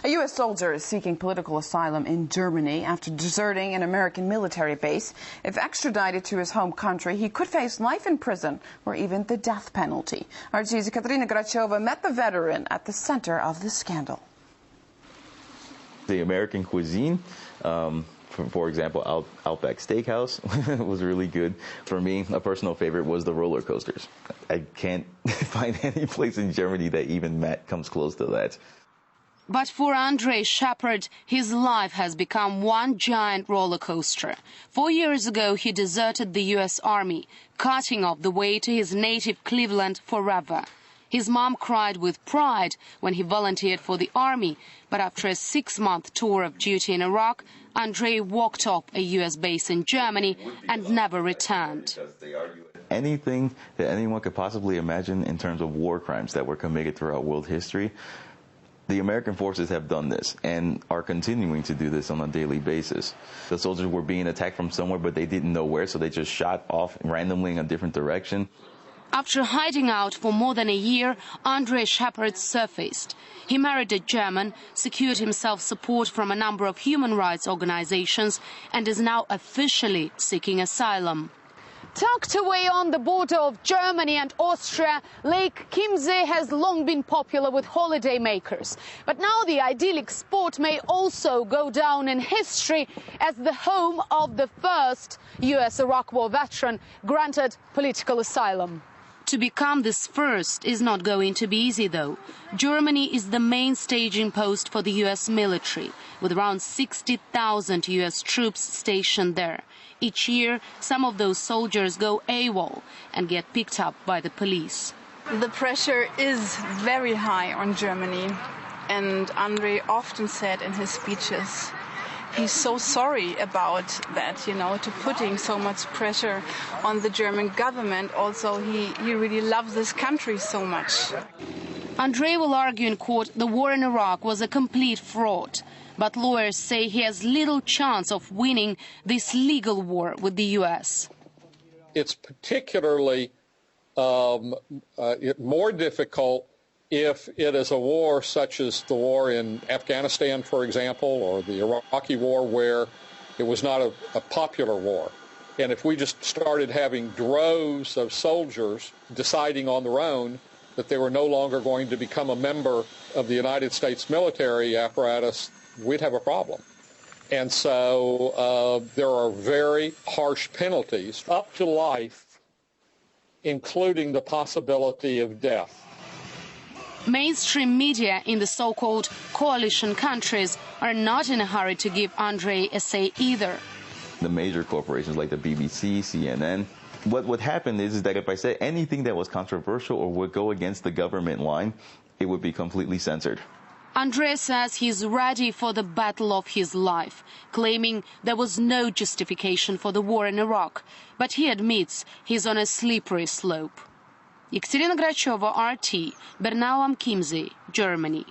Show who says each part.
Speaker 1: A U.S. soldier is seeking political asylum in Germany after deserting an American military base. If extradited to his home country, he could face life in prison or even the death penalty. RT's Katerina Grachova met the veteran at the center of the scandal.
Speaker 2: The American cuisine, for example, Outback Steakhouse was really good. For me, a personal favorite was the roller coasters. I can't find any place in Germany that even comes close to that.
Speaker 3: But for Andrei Shepard, his life has become one giant roller coaster. 4 years ago, he deserted the U.S. Army, cutting off the way to his native Cleveland forever. His mom cried with pride when he volunteered for the army, but after a 6-month tour of duty in Iraq, Andrei walked off a U.S. base in Germany and never returned.
Speaker 2: Anything that anyone could possibly imagine in terms of war crimes that were committed throughout world history, the American forces have done this and are continuing to do this on a daily basis. The soldiers were being attacked from somewhere, but they didn't know where, so they just shot off randomly in a different direction.
Speaker 3: After hiding out for more than a year, Andrei Shepard surfaced. He married a German, secured himself support from a number of human rights organizations, and is now officially seeking asylum. Tucked away on the border of Germany and Austria, Lake Chiemsee has long been popular with holidaymakers. But now the idyllic spot may also go down in history as the home of the first U.S. Iraq War veteran granted political asylum. To become this first is not going to be easy, though. Germany is the main staging post for the U.S. military, with around 60,000 U.S. troops stationed there. Each year, some of those soldiers go AWOL and get picked up by the police.
Speaker 4: The pressure is very high on Germany, and Andrei often said in his speeches, he's so sorry about that, to putting so much pressure on the German government. Also, he really loves this country so much.
Speaker 3: Andrei will argue in court the war in Iraq was a complete fraud. But lawyers say he has little chance of winning this legal war with the U.S.
Speaker 5: It's particularly more difficult if it is a war such as the war in Afghanistan, for example, or the Iraqi war, where it was not a popular war. And if we just started having droves of soldiers deciding on their own that they were no longer going to become a member of the United States military apparatus, we'd have a problem. And so there are very harsh penalties, up to life, including the possibility of death.
Speaker 3: Mainstream media in the so-called coalition countries are not in a hurry to give Andrei a say either.
Speaker 2: The major corporations like the BBC, CNN, what happened is that if I said anything that was controversial or would go against the government line, it would be completely censored.
Speaker 3: Andrei says he's ready for the battle of his life, claiming there was no justification for the war in Iraq. But he admits he's on a slippery slope. Katerina Grachova, RT, Bernau am Chiemsee, Germany.